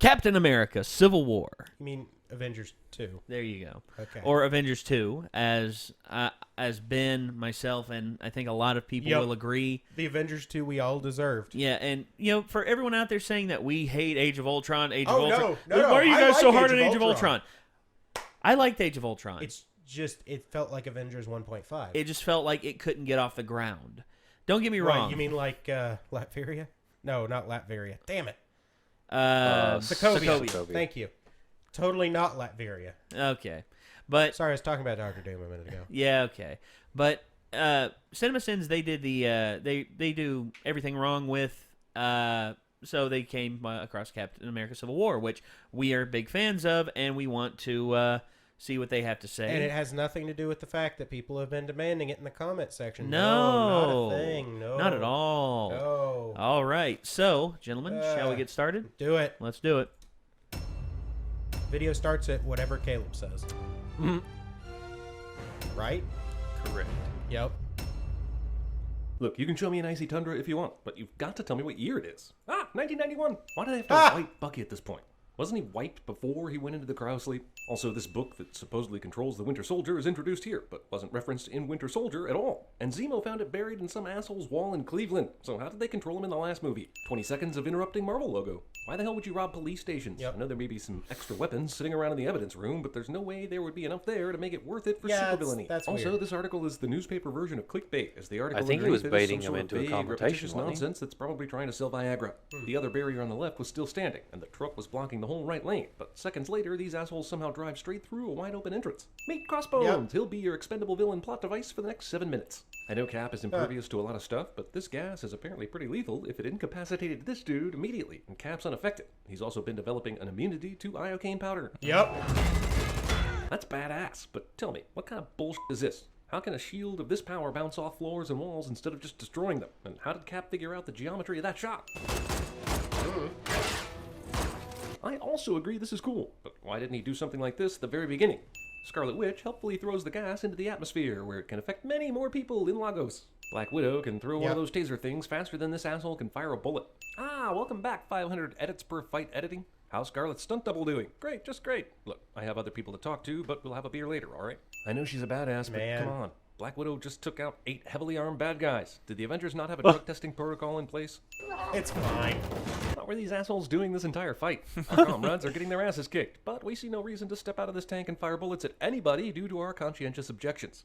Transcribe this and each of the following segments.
Captain America: Civil War. You mean Avengers 2? There you go. Okay. Or Avengers 2, as Ben, myself, and I think a lot of people will agree. The Avengers 2 we all deserved. Yeah, and for everyone out there saying that we hate Age of Ultron, No. Why are you guys so hard on Age of Ultron? Ultron? I liked Age of Ultron. It felt like Avengers 1.5. It just felt like it couldn't get off the ground. Don't get me wrong. You mean like Latveria? No, not Latveria. Damn it. Sokovia. Thank you. Totally not Latveria. Okay. But sorry, I was talking about Doctor Doom a minute ago. Yeah, okay. But CinemaSins, they did they do everything wrong with so they came across Captain America: Civil War, which we are big fans of, and we want to see what they have to say. And it has nothing to do with the fact that people have been demanding it in the comment section. No, not a thing. No, not at all. No. All right, so gentlemen, shall we get started? Do it. Let's do it. Video starts at whatever Caleb says. Mm-hmm. Right? Correct. Yep. Look, you can show me an icy tundra if you want, but you've got to tell me what year it is. 1991. Why do they have to wipe Bucky at this point? Wasn't he wiped before he went into the cryosleep? Also, this book that supposedly controls the Winter Soldier is introduced here, but wasn't referenced in Winter Soldier at all. And Zemo found it buried in some asshole's wall in Cleveland. So how did they control him in the last movie? 20 seconds of interrupting Marvel logo. Why the hell would you rob police stations? Yep. I know there may be some extra weapons sitting around in the evidence room, but there's no way there would be enough there to make it worth it for supervillainy. That's also, weird. This article is the newspaper version of clickbait, as the article I think he was underneath it is baiting some him sort of into a vague, confrontation, repetitious wasn't he? nonsense that's probably trying to sell Viagra. The other barrier on the left was still standing, and the truck was blocking the whole right lane. But seconds later, these assholes somehow drive straight through a wide open entrance. Meet Crossbones! Yep. He'll be your expendable villain plot device for the next 7 minutes. I know Cap is impervious to a lot of stuff, but this gas is apparently pretty lethal if it incapacitated this dude immediately, and Cap's unaffected. He's also been developing an immunity to iocane powder. Yep. That's badass, but tell me, what kind of bullshit is this? How can a shield of this power bounce off floors and walls instead of just destroying them? And how did Cap figure out the geometry of that shot? I also agree this is cool, but why didn't he do something like this at the very beginning? Scarlet Witch helpfully throws the gas into the atmosphere, where it can affect many more people in Lagos. Black Widow can throw one of those taser things faster than this asshole can fire a bullet. Welcome back, 500 edits per fight editing. How's Scarlet's stunt double doing? Great, just great. Look, I have other people to talk to, but we'll have a beer later, alright? I know she's a badass, but come on. Black Widow just took out 8 heavily armed bad guys. Did the Avengers not have a drug testing protocol in place? It's fine. What were these assholes doing this entire fight? Our comrades are getting their asses kicked, but we see no reason to step out of this tank and fire bullets at anybody due to our conscientious objections.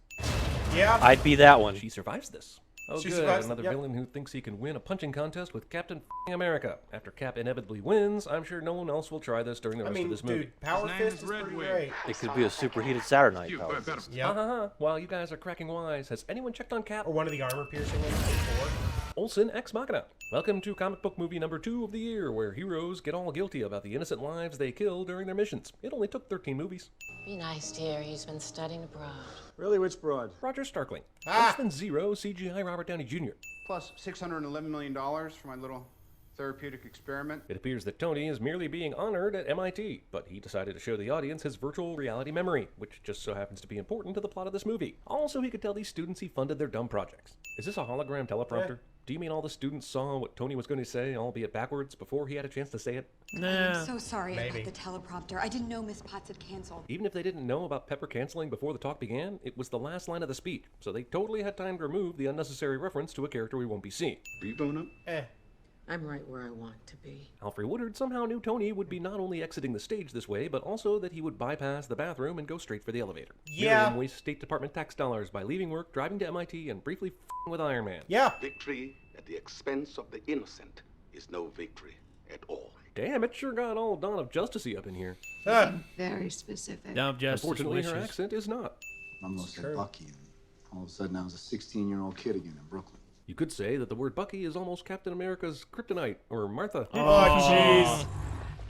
Yeah. I'd be that one. She survives this. Oh, She good. survives- Another yep. villain who thinks he can win a punching contest with Captain America. After Cap inevitably wins, I'm sure no one else will try this during the rest of this movie. Dude, Power Fist is pretty great. It could be a superheated Saturday night. Power Fist. Yep. While you guys are cracking wise, has anyone checked on Cap? Or one of the armor-piercing ones before. Olsen Ex Machina. Welcome to comic book movie number 2 of the year, where heroes get all guilty about the innocent lives they kill during their missions. It only took 13 movies. Be nice, dear. He's been studying abroad. Really, which broad? Roger Starkling. Less than zero CGI Robert Downey Jr. Plus $611 million for my little therapeutic experiment. It appears that Tony is merely being honored at MIT, but he decided to show the audience his virtual reality memory, which just so happens to be important to the plot of this movie. Also, he could tell these students he funded their dumb projects. Is this a hologram teleprompter? Do you mean all the students saw what Tony was going to say, albeit backwards, before he had a chance to say it? Nah. I'm so sorry Maybe. about the teleprompter. I didn't know Miss Potts had canceled. Even if they didn't know about Pepper canceling before the talk began, it was the last line of the speech, so they totally had time to remove the unnecessary reference to a character we won't be seeing. Are you going up? I'm right where I want to be. Alfred Woodard somehow knew Tony would be not only exiting the stage this way, but also that he would bypass the bathroom and go straight for the elevator. Yeah. Miriam wastes State Department tax dollars by leaving work, driving to MIT, and briefly f***ing with Iron Man. Yeah. Victory at the expense of the innocent is no victory at all. Damn, it sure got all Dawn of Justice-y up in here. Very specific. Dawn of Justice Unfortunately, her wishes. accent is not. I almost said Bucky, and all of a sudden I was a 16-year-old kid again in Brooklyn. You could say that the word Bucky is almost Captain America's kryptonite, or Martha. Oh, jeez.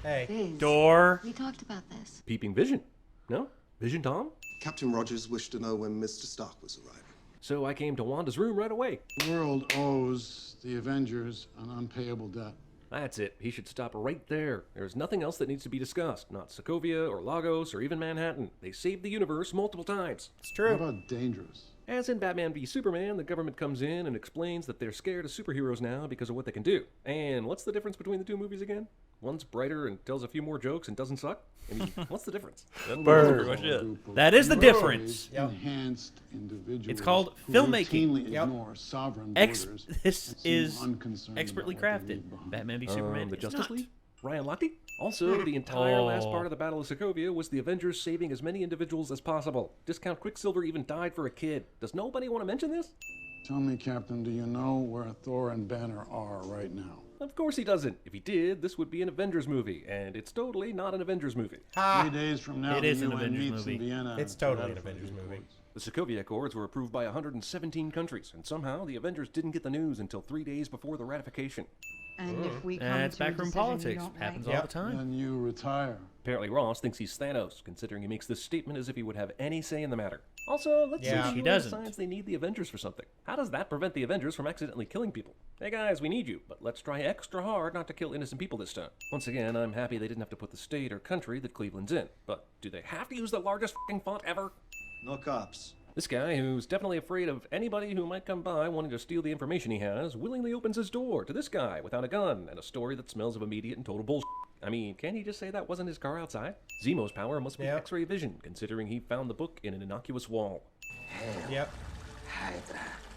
Hey. Door. We talked about this. Peeping Vision. No? Vision Tom? Captain Rogers wished to know when Mr. Stark was arriving. So I came to Wanda's room right away. The world owes the Avengers an unpayable debt. That's it. He should stop right there. There's nothing else that needs to be discussed. Not Sokovia or Lagos or even Manhattan. They saved the universe multiple times. It's true. What about dangerous? As in Batman v Superman, the government comes in and explains that they're scared of superheroes now because of what they can do. And what's the difference between the two movies again? One's brighter and tells a few more jokes and doesn't suck? I mean, what's the difference? Bird. That is the difference. Enhanced individuals It's called who filmmaking. routinely ignore sovereign borders This and seem is unconcerned expertly about what they crafted. leave behind. Batman v Superman. The is Justice not. League? Ryan Lochte? Also, the entire last part of the Battle of Sokovia was the Avengers saving as many individuals as possible. Discount Quicksilver even died for a kid. Does nobody want to mention this? Tell me, Captain, do you know where Thor and Banner are right now? Of course he doesn't. If he did, this would be an Avengers movie, and it's totally not an Avengers movie. 3 days from now, It the is an UN Avengers meets movie. in Vienna. It's to totally an ratify Avengers the movie. accords. The Sokovia Accords were approved by 117 countries, and somehow the Avengers didn't get the news until 3 days before the ratification. And if we come That's to a backroom decision you politics. don't Happens like, all the time. Then you retire. Apparently Ross thinks he's Thanos, considering he makes this statement as if he would have any say in the matter. Also, let's Yeah. say He he doesn't. decides they need the Avengers for something. How does that prevent the Avengers from accidentally killing people? Hey guys, we need you, but let's try extra hard not to kill innocent people this time. Once again, I'm happy they didn't have to put the state or country that Cleveland's in. But do they have to use the largest f***ing font ever? No cops. This guy, who's definitely afraid of anybody who might come by wanting to steal the information he has, willingly opens his door to this guy without a gun and a story that smells of immediate and total bullshit. I mean, can't he just say that wasn't his car outside? Zemo's power must be Yeah. X-ray vision, considering he found the book in an innocuous wall. Yep.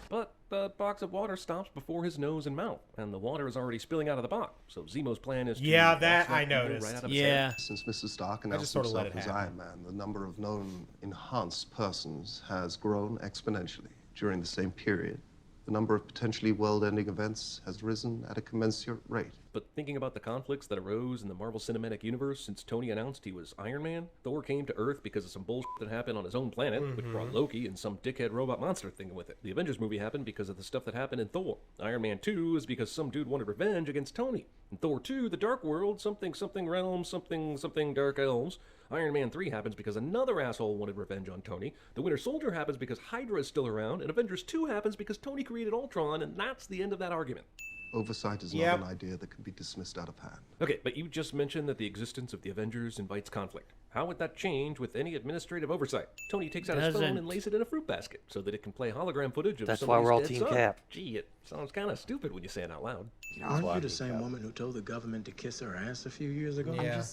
But the box of water stops before his nose and mouth, and the water is already spilling out of the box. So Zemo's plan is to Yeah, that vaccinate I people noticed. right out of his head. Yeah. Since Mr. Stark just announced sort of let himself it as happen. Iron Man, the number of known enhanced persons has grown exponentially. During the same period, the number of potentially world-ending events has risen at a commensurate rate. But thinking about the conflicts that arose in the Marvel Cinematic Universe since Tony announced he was Iron Man, Thor came to Earth because of some bullshit that happened on his own planet, which brought Loki and some dickhead robot monster thing with it. The Avengers movie happened because of the stuff that happened in Thor. Iron Man 2 is because some dude wanted revenge against Tony. In Thor 2, the Dark World, something realm, something dark elves. Iron Man 3 happens because another asshole wanted revenge on Tony. The Winter Soldier happens because Hydra is still around, and Avengers 2 happens because Tony created Ultron, and that's the end of that argument. Oversight is Yep. not an idea that can be dismissed out of hand. Okay, but you just mentioned that the existence of the Avengers invites conflict. How would that change with any administrative oversight? Tony takes out his phone Doesn't. and lays it in a fruit basket so that it can play hologram footage of That's why somebody's we're all dead Team son. Cap. Gee, it sounds kind of stupid when you say it out loud. Aren't you the same woman who told the government to kiss her ass a few years ago? Yeah.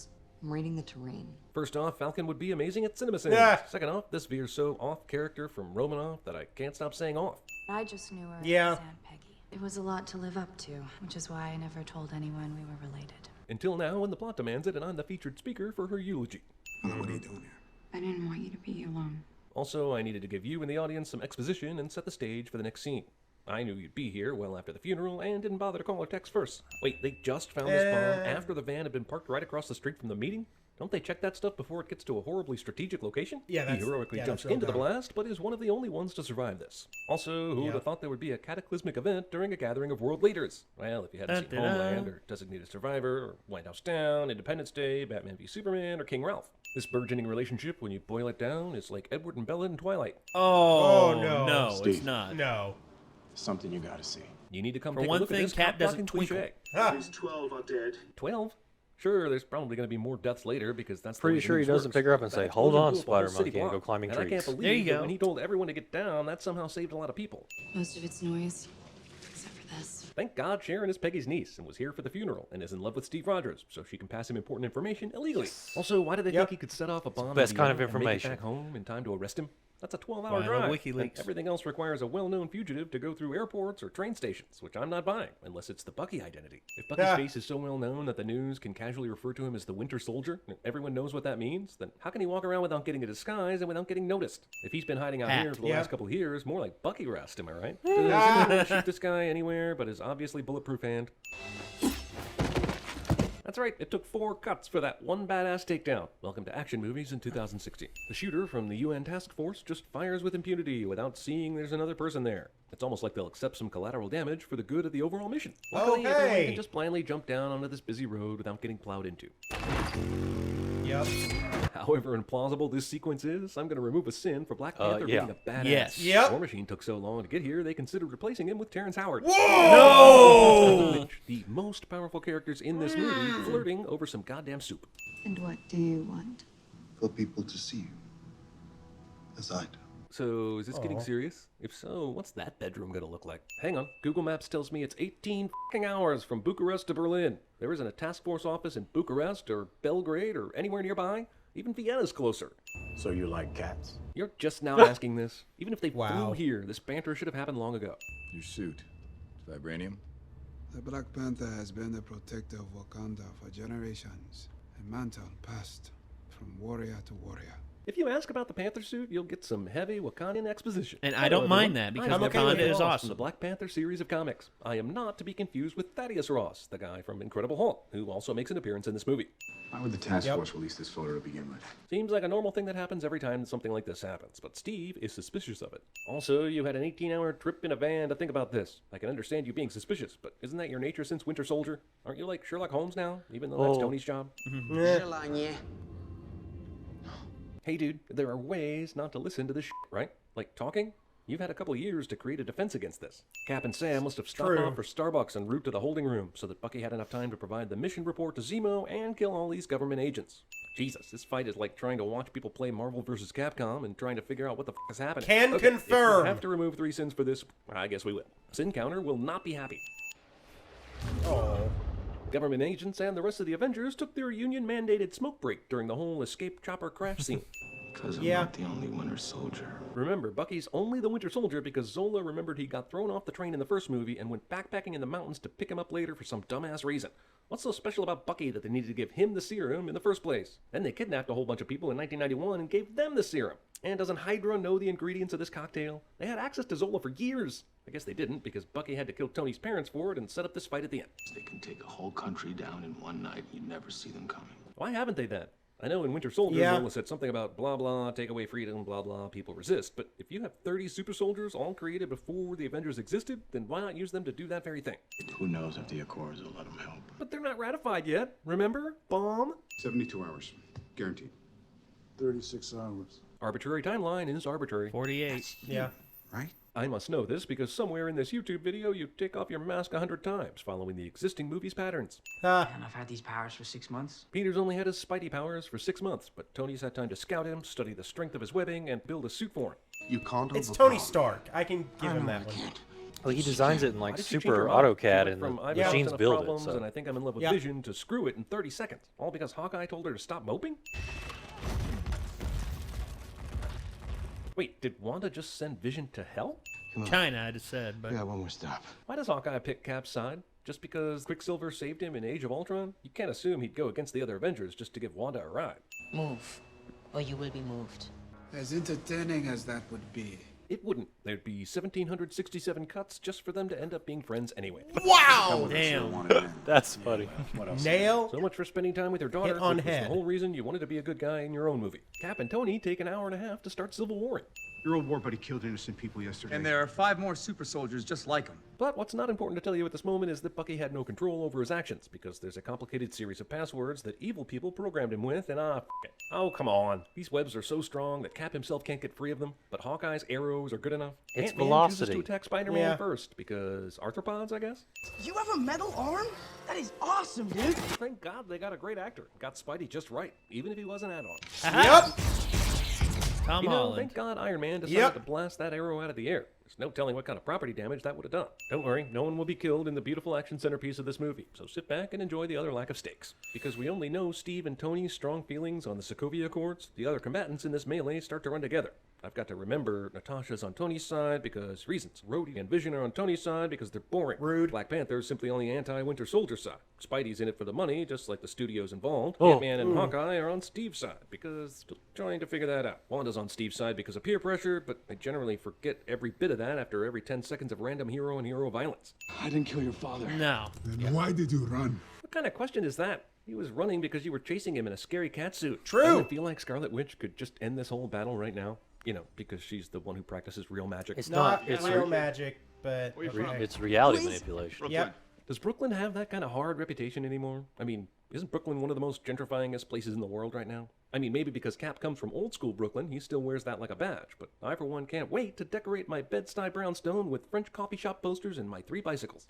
I'm reading the terrain. First off, Falcon would be amazing at CinemaSins. Yeah. Second off, this veers so off character from Romanoff that I can't stop saying off. I just knew her Yeah. as Aunt Peggy. It was a lot to live up to, which is why I never told anyone we were related. Until now, when the plot demands it, and I'm the featured speaker for her eulogy. What are you doing here? I didn't want you to be alone. Also, I needed to give you and the audience some exposition and set the stage for the next scene. I knew you'd be here well after the funeral and didn't bother to call or text first. Wait, they just found this bomb after the van had been parked right across the street from the meeting? Don't they check that stuff before it gets to a horribly strategic location? Yeah, He that's- heroically yeah, jumps that's real into the dumb. blast, but is one of the only ones to survive this. Also, who would Yep. have thought there would be a cataclysmic event during a gathering of world leaders? Well, if you hadn't seen Dun-dun-dun. Homeland, or Designated Survivor, or White House Down, Independence Day, Batman v Superman, or King Ralph. This burgeoning relationship, when you boil it down, is like Edward and Bella in Twilight. Oh, no. no, it's Steve. not. No. Something you gotta see. You need to come For take one a look thing, at this Cap doesn't cock-blocking twinkle. cliche. 12 are dead. 12? Sure, there's probably going to be more deaths later because that's the Pretty way the sure he news doesn't works. pick her up and That say, "Hold explosion on, blew up a whole Spider city Monkey, and go block. climbing And I can't trees." believe There you that go. when he told everyone to get down, that somehow saved a lot of people. Most of it's noise, except for this. Thank God Sharon is Peggy's niece and was here for the funeral and is in love with Steve Rogers, so she can pass him important information illegally. Also, why did they Yep. think he could set off a bomb best in kind of Vienna and make it information. back home in time to arrest him? That's a 12-hour Why, drive. WikiLeaks. And everything else requires a well-known fugitive to go through airports or train stations, which I'm not buying, unless it's the Bucky identity. If Bucky's Ah. face is so well known that the news can casually refer to him as the Winter Soldier, and everyone knows what that means, then how can he walk around without getting a disguise and without getting noticed? If he's been hiding out Hat. here for the Yeah. last couple of years, more like Bucky rest, am I right? Does anyone want to shoot this guy anywhere but his obviously bulletproof hand? That's right, it took 4 cuts for that one badass takedown. Welcome to action movies in 2016. The shooter from the UN task force just fires with impunity without seeing there's another person there. It's almost like they'll accept some collateral damage for the good of the overall mission. Luckily, everyone hey! can just blindly jump down onto this busy road without getting plowed into. Yep. However implausible this sequence is, I'm going to remove a sin for Black Panther yeah. being a badass. Yes. Yep. War Machine took so long to get here, they considered replacing him with Terrence Howard. Whoa! The most powerful characters in this movie flirting over some goddamn soup. And what do you want? For people to see you as I do. So, is this getting Aw. serious? If so, what's that bedroom gonna look like? Hang on, Google Maps tells me it's 18 fucking hours from Bucharest to Berlin. There isn't a task force office in Bucharest or Belgrade or anywhere nearby. Even Vienna's closer. So you like cats? You're just now asking this. Even if they Wow. flew here, this banter should have happened long ago. Your suit. Vibranium? The Black Panther has been the protector of Wakanda for generations. A mantle passed from warrior to warrior. If you ask about the Panther suit, you'll get some heavy Wakandan exposition. And I don't mind that, because Wakanda is From awesome. the Black Panther series of comics. I am not to be confused with Thaddeus Ross, the guy from Incredible Hulk, who also makes an appearance in this movie. Why would the task force release this photo to begin with? Seems like a normal thing that happens every time something like this happens, but Steve is suspicious of it. Also, you had an 18-hour trip in a van to think about this. I can understand you being suspicious, but isn't that your nature since Winter Soldier? Aren't you like Sherlock Holmes now, even though that's Tony's job? Hey dude, there are ways not to listen to this shit, right? Like talking? You've had a couple years to create a defense against this. Cap and Sam must have stopped True. off for Starbucks en route to the holding room so that Bucky had enough time to provide the mission report to Zemo and kill all these government agents. Jesus, this fight is like trying to watch people play Marvel vs. Capcom and trying to figure out what the f*** is happening. Can Okay, confirm. If we have to remove 3 sins for this, I guess we will. Sin Counter will not be happy. Oh. Government agents and the rest of the Avengers took their union-mandated smoke break during the whole escape chopper crash scene. Because I'm not the only Winter Soldier. Remember, Bucky's only the Winter Soldier because Zola remembered he got thrown off the train in the first movie and went backpacking in the mountains to pick him up later for some dumbass reason. What's so special about Bucky that they needed to give him the serum in the first place? Then they kidnapped a whole bunch of people in 1991 and gave them the serum. And doesn't Hydra know the ingredients of this cocktail? They had access to Zola for years. I guess they didn't because Bucky had to kill Tony's parents for it and set up this fight at the end. They can take a whole country down in one night and you never see them coming. Why haven't they then? I know in Winter Soldier, Yeah. Zola said something about blah blah, take away freedom, blah blah, people resist. But if you have 30 super soldiers all created before the Avengers existed, then why not use them to do that very thing? Who knows if the Accords will let them help? But they're not ratified yet, remember? Bomb? 72 hours. Guaranteed. 36 hours. Arbitrary timeline is arbitrary. 48. Yeah. Right? I must know this because somewhere in this YouTube video you take off your mask 100 times, following the existing movie's patterns. Ah. And I've had these powers for 6 months. Peter's only had his Spidey powers for 6 months, but Tony's had time to scout him, study the strength of his webbing, and build a suit for him. You can't It's overcome. Tony Stark. I can give him that one. Well, he designs it in Why like did you change super your mind? You AutoCAD went and the from, "I've machines got enough build problems, it. So. and I think I'm in love with Yeah. Vision to screw it in 30 seconds. All because Hawkeye told her to stop moping? Wait, did Wanda just send Vision to hell? China, I just said, but We got one more stop. Why does Hawkeye pick Cap's side? Just because Quicksilver saved him in Age of Ultron? You can't assume he'd go against the other Avengers just to give Wanda a ride. Move, or you will be moved. As entertaining as that would be. It wouldn't. There'd be 1,767 cuts just for them to end up being friends anyway. Wow! damn. That's funny. What else? Nail. So much for spending time with your daughter, Hit on which was head. the whole reason you wanted to be a good guy in your own movie. Cap and Tony take an hour and a half to start Civil War. Your old war buddy killed innocent people yesterday. And there are 5 more super soldiers just like him. But what's not important to tell you at this moment is that Bucky had no control over his actions, because there's a complicated series of passwords that evil people programmed him with, and f it. Oh, come on. These webs are so strong that Cap himself can't get free of them, but Hawkeye's arrows are good enough. It's Ant-Man chooses velocity. to attack Spider-Man Yeah. first, because arthropods, I guess? You have a metal arm? That is awesome, dude. Thank God they got a great actor. Got Spidey just right, even if he was an add-on. Yep. Tom You know, Holland. thank God Iron Man decided Yep. to blast that arrow out of the air. There's no telling what kind of property damage that would have done. Don't worry, no one will be killed in the beautiful action centerpiece of this movie, so sit back and enjoy the other lack of stakes. Because we only know Steve and Tony's strong feelings on the Sokovia Accords, the other combatants in this melee start to run together. I've got to remember Natasha's on Tony's side because reasons. Rhodey and Vision are on Tony's side because they're boring. Rude. Black Panther's simply on the anti-Winter Soldier side. Spidey's in it for the money, just like the studios involved. Oh. Ant-Man and Hawkeye are on Steve's side because still trying to figure that out. Wanda's on Steve's side because of peer pressure, but I generally forget every bit of that after every 10 seconds of random hero and hero violence. I didn't kill your father. No. Then why did you run? What kind of question is that? He was running because you were chasing him in a scary cat suit. True. Doesn't it feel like Scarlet Witch could just end this whole battle right now? You know, because she's the one who practices real magic. It's Not not. It's real magic, but it's reality manipulation. Yep. Does Brooklyn have that kind of hard reputation anymore? I mean, isn't Brooklyn one of the most gentrifyingest places in the world right now? I mean, maybe because Cap comes from old school Brooklyn, he still wears that like a badge, but I for one can't wait to decorate my Bed-Stuy brownstone with French coffee shop posters and my 3 bicycles.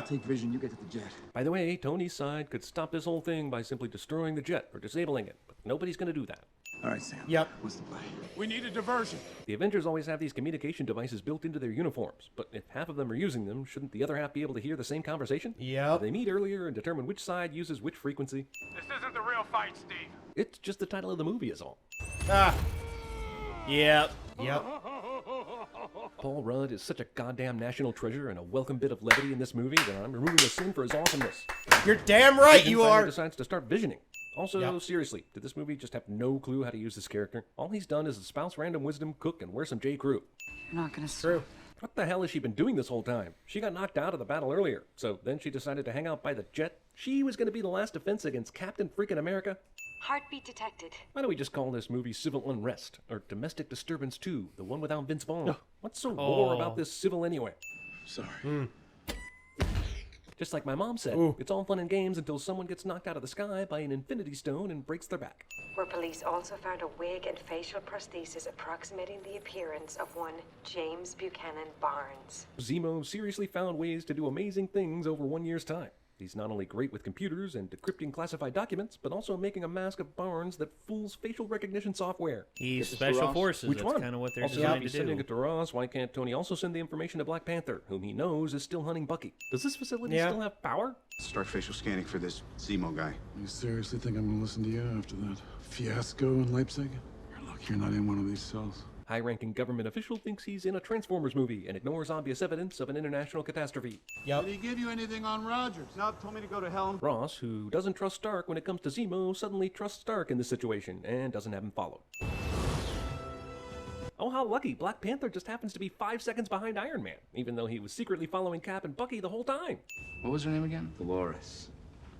Take Vision, you get to the jet. By the way, Tony's side could stop this whole thing by simply destroying the jet or disabling it, but nobody's gonna do that. All right, Sam. Yep. What's the play? We need a diversion. The Avengers always have these communication devices built into their uniforms, but if half of them are using them, shouldn't the other half be able to hear the same conversation? Yep. They meet earlier and determine which side uses which frequency. This isn't the real fight, Steve. It's just the title of the movie is all. Ah. Yep. Yep. Paul Rudd is such a goddamn national treasure and a welcome bit of levity in this movie that I'm removing the sin for his awesomeness. You're damn right Vision you finally are. decides to start visioning. Also, Yep. seriously, did this movie just have no clue how to use this character? All he's done is espouse random wisdom, cook, and wear some J. Crew. You're not gonna True. What the hell has she been doing this whole time? She got knocked out of the battle earlier, so then she decided to hang out by the jet. She was going to be the last defense against Captain Freaking America. Heartbeat detected. Why don't we just call this movie Civil Unrest, or Domestic Disturbance 2, the one without Vince Vaughn? What's so war about this civil anyway? Sorry. Just like my mom said, it's all fun and games until someone gets knocked out of the sky by an infinity stone and breaks their back. Where police also found a wig and facial prosthesis approximating the appearance of one James Buchanan Barnes. Zemo seriously found ways to do amazing things over 1 year's time. He's not only great with computers and decrypting classified documents, but also making a mask of Barnes that fools facial recognition software. He's Special Forces. Which That's one? kind of what they're Also, if designed to he's do. sending it to Ross, why can't Tony also send the information to Black Panther, whom he knows is still hunting Bucky? Does this facility still have power? Start facial scanning for this Zemo guy. You seriously think I'm gonna listen to you after that fiasco in Leipzig? You're lucky you're not in one of these cells. High-ranking government official thinks he's in a Transformers movie and ignores obvious evidence of an international catastrophe. Yep. Did he give you anything on Rogers? No, told me to go to hell. Ross, who doesn't trust Stark when it comes to Zemo, suddenly trusts Stark in this situation and doesn't have him followed. Oh, how lucky. Black Panther just happens to be 5 seconds behind Iron Man, even though he was secretly following Cap and Bucky the whole time. What was her name again? Dolores.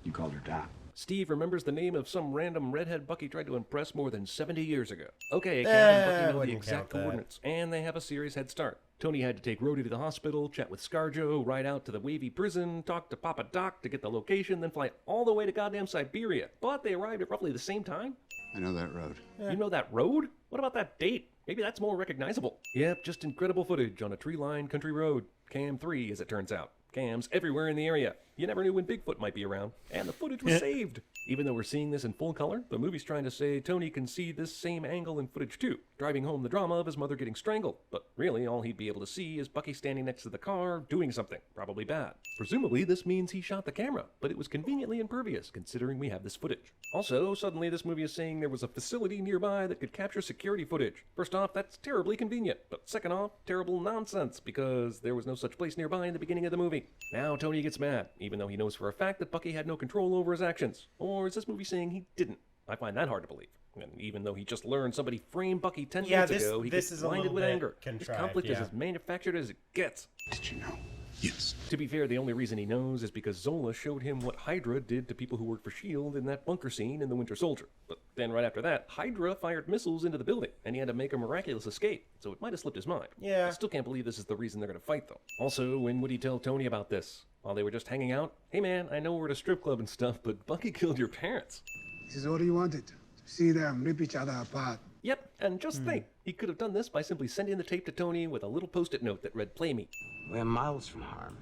You called her Doc. Steve remembers the name of some random redhead Bucky tried to impress more than 70 years ago. Okay, Cap and Bucky know the wouldn't exact count that. coordinates, and they have a serious head start. Tony had to take Rhodey to the hospital, chat with ScarJo, ride out to the wavy prison, talk to Papa Doc to get the location, then fly all the way to goddamn Siberia. But they arrived at roughly the same time? I know that road. You know that road? What about that date? Maybe that's more recognizable. Yep, just incredible footage on a tree-lined country road. Cam 3, as it turns out. Cams everywhere in the area. You never knew when Bigfoot might be around. And the footage was saved. Even though we're seeing this in full color, the movie's trying to say Tony can see this same angle in footage too, driving home the drama of his mother getting strangled. But really, all he'd be able to see is Bucky standing next to the car, doing something, probably bad. Presumably, this means he shot the camera, but it was conveniently impervious, considering we have this footage. Also, suddenly this movie is saying there was a facility nearby that could capture security footage. First off, that's terribly convenient, but second off, terrible nonsense, because there was no such place nearby in the beginning of the movie. Now Tony gets mad, even though he knows for a fact that Bucky had no control over his actions. Or is this movie saying he didn't? I find that hard to believe. And even though he just learned somebody framed Bucky 10 minutes ago, he gets blinded with anger. His conflict is as manufactured as it gets. Did you know? Yes. To be fair, the only reason he knows is because Zola showed him what Hydra did to people who worked for S.H.I.E.L.D. in that bunker scene in The Winter Soldier. But then right after that, Hydra fired missiles into the building, and he had to make a miraculous escape, so it might have slipped his mind. Yeah. I still can't believe this is the reason they're going to fight, though. Also, when would he tell Tony about this? While they were just hanging out? Hey man, I know we're at a strip club and stuff, but Bucky killed your parents. This is all you wanted. To see them rip each other apart. Yep, and just think, he could have done this by simply sending the tape to Tony with a little post-it note that read, "Play me." We're miles from harm.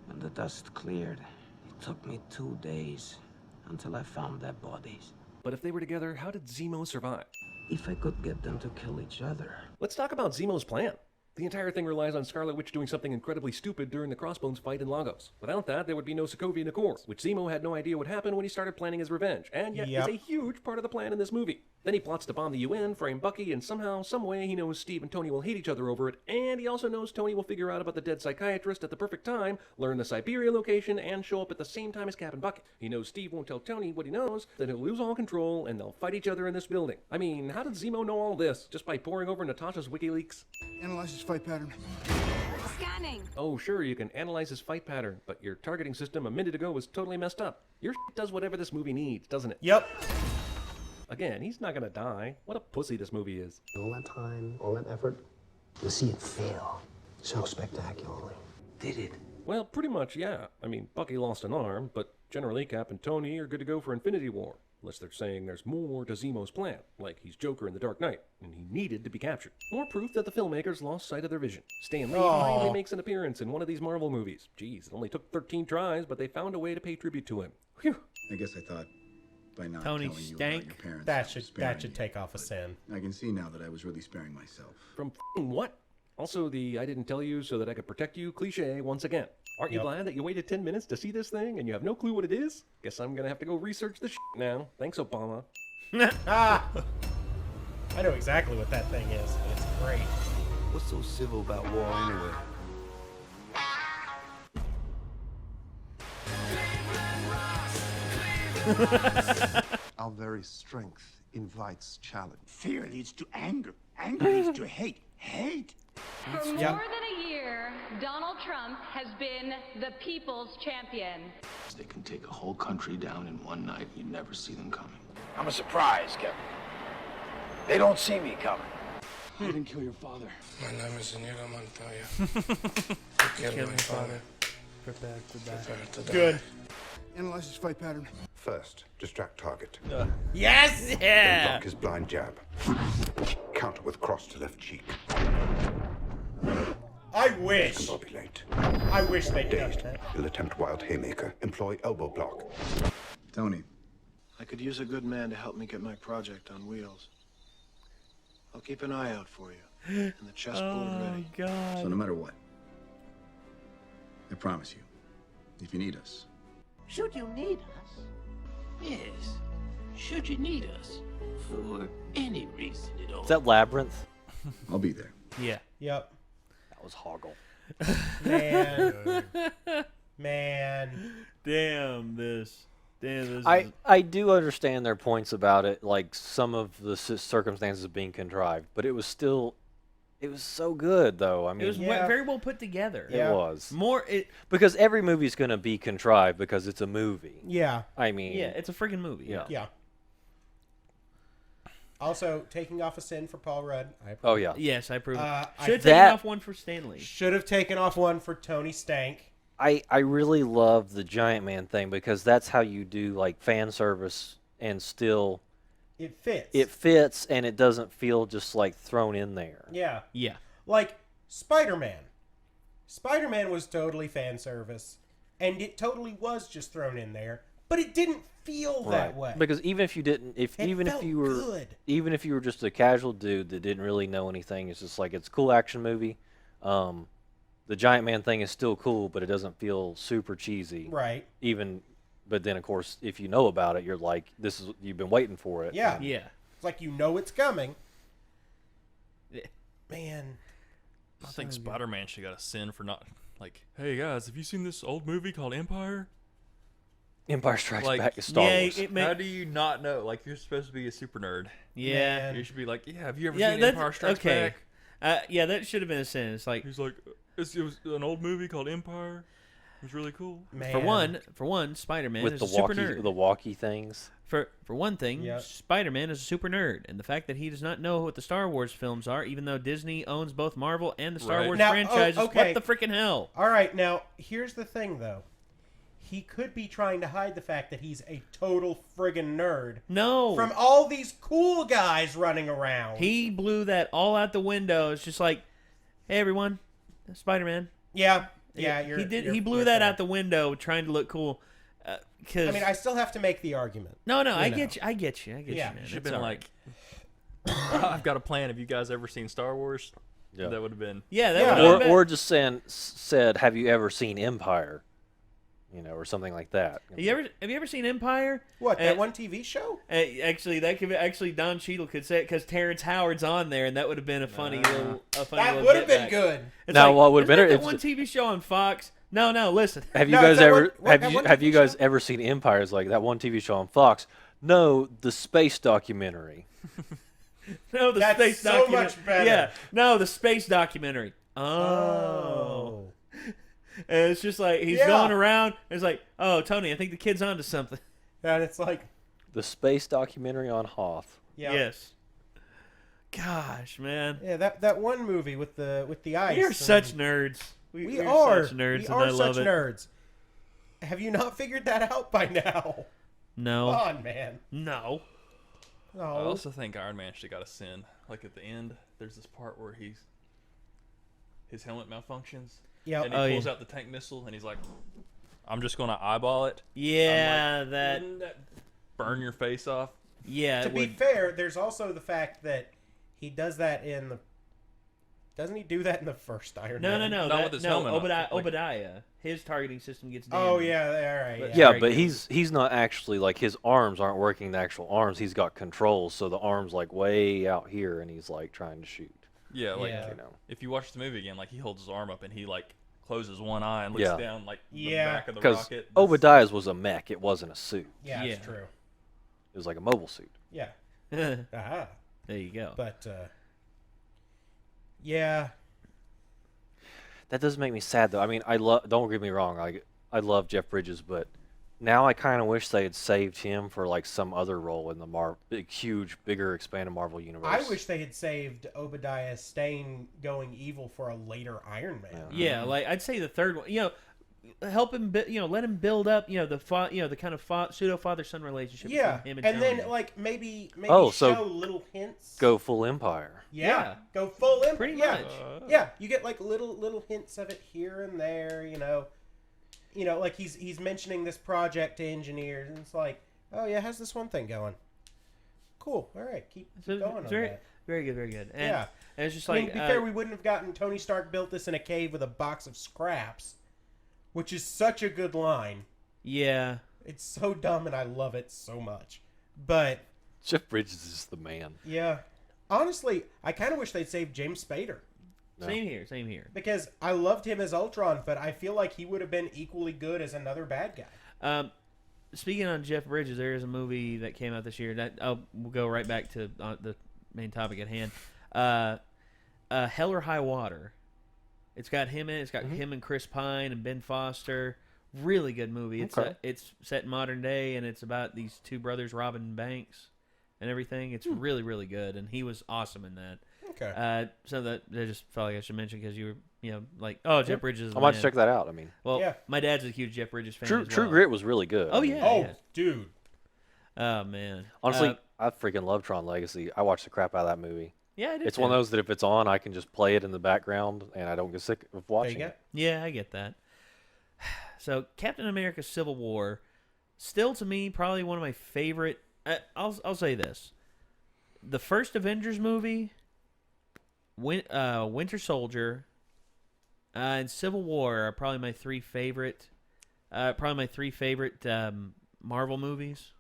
When the dust cleared, it took me 2 days until I found their bodies. But if they were together, how did Zemo survive? If I could get them to kill each other. Let's talk about Zemo's plan. The entire thing relies on Scarlet Witch doing something incredibly stupid during the Crossbones fight in Lagos. Without that, there would be no Sokovia Accord, which Zemo had no idea would happen when he started planning his revenge, and yet is a huge part of the plan in this movie. Then he plots to bomb the UN, frame Bucky, and somehow, someway, he knows Steve and Tony will hate each other over it, and he also knows Tony will figure out about the dead psychiatrist at the perfect time, learn the Siberia location, and show up at the same time as Cap and Bucky. He knows Steve won't tell Tony what he knows, then he'll lose all control, and they'll fight each other in this building. I mean, how did Zemo know all this? Just by poring over Natasha's WikiLeaks? Analyze his fight pattern. Scanning. Oh, sure, you can analyze his fight pattern, but your targeting system a minute ago was totally messed up. Your shit does whatever this movie needs, doesn't it? Yep. Again, he's not gonna die. What a pussy this movie is. All that time, all that effort, to see it fail so spectacularly. Did it? Well, pretty much, yeah. I mean, Bucky lost an arm, but generally Cap and Tony are good to go for Infinity War. Unless they're saying there's more to Zemo's plan, like he's Joker in The Dark Knight, and he needed to be captured. More proof that the filmmakers lost sight of their vision. Stan Lee finally makes an appearance in one of these Marvel movies. Geez, it only took 13 tries, but they found a way to pay tribute to him. Whew. I guess I thought by not Tony telling you stank. about your parents. That I was should sparing you. take off a sin. I can see now that I was really sparing myself. From f***ing what? Also, the I didn't tell you so that I could protect you cliche once again. Aren't you glad that you waited 10 minutes to see this thing and you have no clue what it is? Guess I'm gonna have to go research this shit now. Thanks, Obama. Ah! I know exactly what that thing is, and it's great. What's so civil about war anyway? Our very strength invites challenge. Fear leads to anger. Anger leads to hate. Hate. For more than a year, Donald Trump has been the people's champion. They can take a whole country down in one night. You never see them coming. I'm a surprise, Kevin. They don't see me coming. I didn't kill your father. My name is Inigo Montoya. I killed my father. Prepare to die. Good. Analyze his fight pattern. First, distract target. Yes! Then Yeah. block his blind jab. Counter with cross to left cheek. I wish. Discombobulate. I wish they'd done Dazed, that. he'll attempt wild haymaker. Employ elbow block. Tony, I could use a good man to help me get my project on wheels. I'll keep an eye out for you. And the chessboard ready. God. so no matter what, I promise you, if you need us, Should you need us? Yes. Should you need us? For any reason at all. Is that Labyrinth? I'll be there. Yeah. Yep. That was Hoggle. Man. Man. Damn this. I do understand their points about it, like some of the circumstances being contrived, but it was still, it was so good though. I mean, It was very well put together. It was because every movie's gonna be contrived because it's a movie. Yeah. I mean, yeah, it's a freaking movie. Yeah. Yeah. Also, taking off a sin for Paul Rudd. I approve. Oh yeah. Yes, I approve. I- Should have taken off one for Stanley. Should have taken off one for Tony Stank. I really love the Giant Man thing because that's how you do like fan service and still It fits. It fits and it doesn't feel just like thrown in there. Yeah. Yeah. Like Spider-Man. Spider-Man was totally fan service, and it totally was just thrown in there, but it didn't feel that way. Because even if you didn't, even if you were even if you were just a casual dude that didn't really know anything, it's just like it's a cool action movie. The Giant Man thing is still cool, but it doesn't feel super cheesy. Right. Even, but then of course, if you know about it, you're like, this is you've been waiting for it. Yeah. Yeah. It's like you know it's coming. Man. I think Spider-Man should got a sin for not like, hey guys, have you seen this old movie called Empire? Empire Strikes Like, Back is Star Wars. How do you not know? Like, you're supposed to be a super nerd. Yeah. You should be like, yeah, have you ever Yeah, seen that's- Empire Strikes okay. Back? Yeah, that should have been a sin. It's like He's like, it was an old movie called Empire. It was really cool. for one, Spider-Man with is the a super nerd. the walkie things. For one thing, Yep. Spider-Man is a super nerd, and the fact that he does not know what the Star Wars films are, even though Disney owns both Marvel and the Star Right. Wars Now, franchises, okay. what the freaking hell? All right, now, here's the thing, though. He could be trying to hide the fact that he's a total friggin' nerd. No. From all these cool guys running around. He blew that all out the window. It's just like, hey, everyone, Spider-Man. Yeah. Yeah, He blew that out the window trying to look cool. I mean, I still have to make the argument. No, I know. get you. I get you, man. Should have It's been all like, I've got a plan. Have you guys ever seen Star Wars? Yeah. That would have been. Or just said, have you ever seen Empire? You know, or something like that. Have you ever seen Empire? What, that one TV show? Actually, that could be, Don Cheadle could say it because Terrence Howard's on there, and that would have been a funny little. That would have been good. It's Now, like, what would have been isn't it? that one TV show on Fox? No, listen. Have you guys ever have you guys ever seen Empire? It's like that one TV show on Fox. No, the space documentary. No, the That's space so documentary. much better. Yeah, no, the space documentary. Oh. And it's just like he's going around. And it's like, oh, Tony, I think the kid's onto something. And it's like The space documentary on Hoth. Yeah. Yes. Gosh, man. Yeah, that one movie with the ice. We're and- such nerds. We're are such nerds, We and are I love such it. nerds. Have you not figured that out by now? No. Come on, man. No. I No. also think Iron Man should got a sin. Like at the end, there's this part where his helmet malfunctions. Yeah. And he pulls out the tank missile, and he's like, "I'm just gonna eyeball it." Yeah, I'm like, that. "Wouldn't burn your face off. Yeah. To be fair, there's also the fact that he does that in the. Doesn't he do that in the first Iron Man? No. Not with his helmet on. Obadiah. His targeting system gets damaged. Oh yeah, all right. But- Yeah, but he's not actually like his arms aren't working the actual arms. He's got controls, so the arms like way out here, and he's like trying to shoot. Yeah, like you know. if you watch the movie again, like he holds his arm up and he like closes one eye and looks down like the back of the Because rocket. Obadiah's was a mech; it wasn't a suit. Yeah, it's true. It was like a mobile suit. Yeah. Aha. There you go. But yeah. That does make me sad, though. I mean, don't get me wrong. I love Jeff Bridges, but now I kind of wish they had saved him for like some other role in the bigger, expanded Marvel universe. I wish they had saved Obadiah Stane going evil for a later Iron Man. Yeah, like I'd say the third one. Help him. Let him build up. The kind of pseudo father-son relationship. Yeah, between him and Tony. then like maybe so show little hints. Go full Empire. Yeah, go full Empire. Pretty yeah. much. Yeah, you get like little hints of it here and there. Like he's mentioning this project to engineers, and it's like, oh yeah, how's this one thing going? Cool. All right, keep going on that. Very good, very good. And, yeah, and it's just to like be fair, we wouldn't have gotten Tony Stark built this in a cave with a box of scraps, which is such a good line. Yeah, it's so dumb, and I love it so much. But Jeff Bridges is the man. Yeah, honestly, I kind of wish they'd saved James Spader. No. Same here. Because I loved him as Ultron, but I feel like he would have been equally good as another bad guy. Speaking on Jeff Bridges, there is a movie that came out this year that we'll go right back to the main topic at hand. Hell or High Water. It's got him in it. It's got him and Chris Pine and Ben Foster. Really good movie. It's set in modern day, and it's about these two brothers robbing banks and everything. It's really, really good, and he was awesome in that. Okay. So that I just felt like I should mention because you were, like, oh, Jeff Bridges. I might check that out. I mean, my dad's a huge Jeff Bridges fan. True Grit was really good. Oh yeah. Oh, dude. Oh man. Honestly, I freaking love Tron Legacy. I watched the crap out of that movie. Yeah, I did. It's one of those that if it's on, I can just play it in the background and I don't get sick of watching it. Yeah, I get that. So, Captain America: Civil War, still to me probably one of my favorite. I'll say this: the first Avengers movie, Winter Soldier, and Civil War are probably my three favorite. Marvel movies.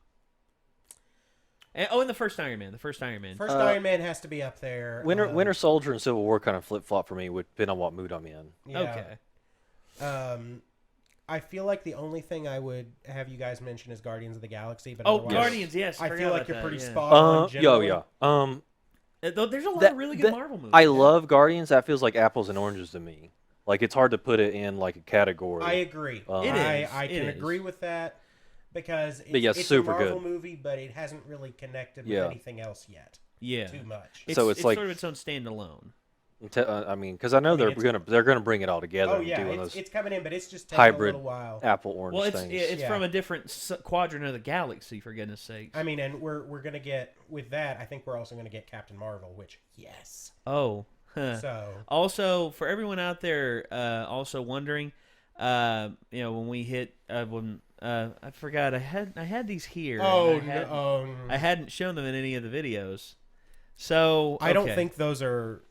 And the first Iron Man. Iron Man has to be up there. Winter Soldier and Civil War kind of flip-flop for me, would depend on what mood I'm in. Yeah. Okay. I feel like the only thing I would have you guys mention is Guardians of the Galaxy. But Guardians, yes. I feel like you're pretty spot on. There's a lot of really good Marvel movies. I love Guardians. That feels like apples and oranges to me. Like, it's hard to put it in like a category. I agree. I can agree with that. Because it's super a Marvel good. movie, but it hasn't really connected with anything else yet. Yeah, too much. It's like sort of its own standalone. I mean, because I know they're gonna bring it all together. Oh yeah, and it's coming in, but it's just taking hybrid a little while. Apple orange. Well, things. it's from a different quadrant of the galaxy, for goodness sakes. I mean, and we're gonna get with that. I think we're also gonna get Captain Marvel, which yes. Oh, so also for everyone out there, also wondering, when we hit I forgot I had these here. I hadn't shown them in any of the videos. So I don't think those are.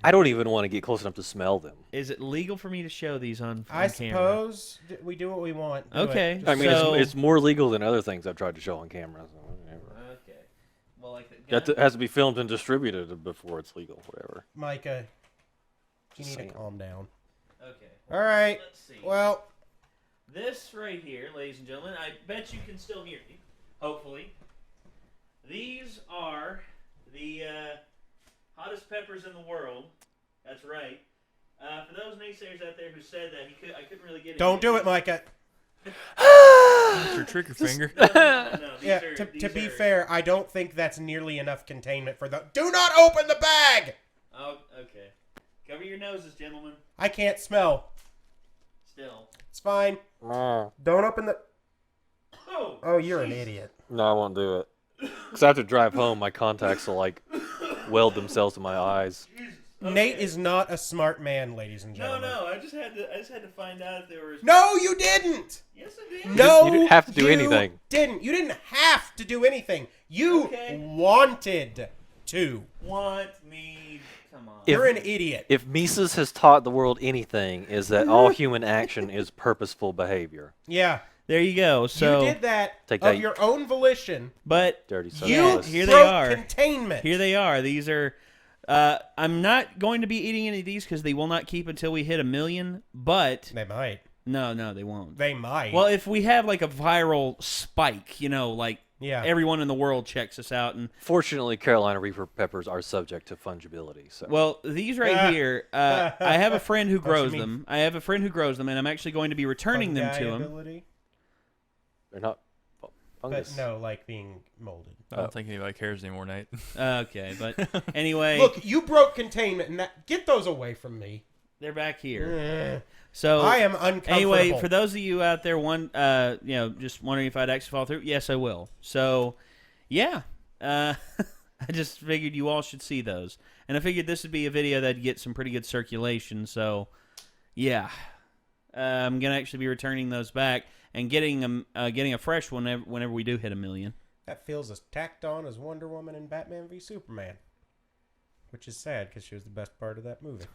I don't even want to get close enough to smell them. Is it legal for me to show these on I camera? suppose we do what we want. Okay. I mean, it's more legal than other things I've tried to show on camera. So okay. Well, like it has to be filmed and distributed before it's legal. Whatever. Micah, you need to calm down. Okay. All right. Let's see. Well. This right here, ladies and gentlemen, I bet you can still hear me. Hopefully. These are the hottest peppers in the world. That's right. For those naysayers out there who said that I couldn't really get it. Don't do it, Micah. Your trigger finger. No, to be fair, I don't think that's nearly enough containment for the. Do not open the bag. Oh, okay. Cover your noses, gentlemen. I can't smell. Still. It's fine. Don't open the. Oh, you're an idiot. No, I won't do it. Because I have to drive home. My contacts will weld themselves to my eyes. Nate is not a smart man, ladies and gentlemen. No. I just had to find out if there was. No, you didn't. Yes, I did. No, you didn't have to do anything. Didn't. You didn't have to do anything. You wanted to. Want me? Come on. You're an idiot. If Mises has taught the world anything, is that all human action is purposeful behavior. Yeah. There you go. So you did that Take of that, your own volition. But dirty you here broke they are. Containment. Here they are. These are. I'm not going to be eating any of these because they will not keep until we hit 1 million. But they might. No, they won't. They might. Well, if we have like a viral spike, yeah, everyone in the world checks us out. And fortunately, Carolina Reaper peppers are subject to fungibility. So. Well, these right here, I have a friend who grows them. And I'm actually going to be returning them to him. They're not fungus. But no, like being molded. I don't think anybody cares anymore, Nate. Okay, but anyway. Look, you broke containment, and get those away from me. They're back here. So I am uncomfortable. Anyway, for those of you out there, just wondering if I'd actually fall through, yes, I will. So, yeah, I just figured you all should see those, and I figured this would be a video that'd get some pretty good circulation. So, yeah, I'm gonna actually be returning those back and getting a fresh one whenever we do hit 1 million. That feels as tacked on as Wonder Woman and Batman v Superman, which is sad because she was the best part of that movie.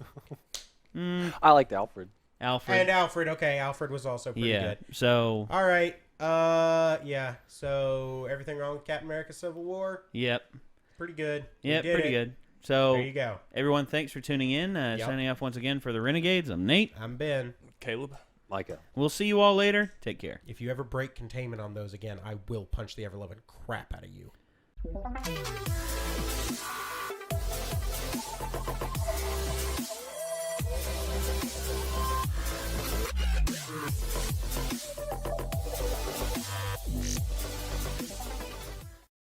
I liked Alfred. And Alfred. Okay, Alfred was also pretty good. So. All right. Yeah. So everything wrong with Captain America: Civil War? Yep. Pretty good. Yep. Pretty good. So there you go. Everyone, thanks for tuning in. Signing off once again for the Renegades. I'm Nate. I'm Ben. Caleb. Micah. We'll see you all later. Take care. If you ever break containment on those again, I will punch the ever-loving crap out of you.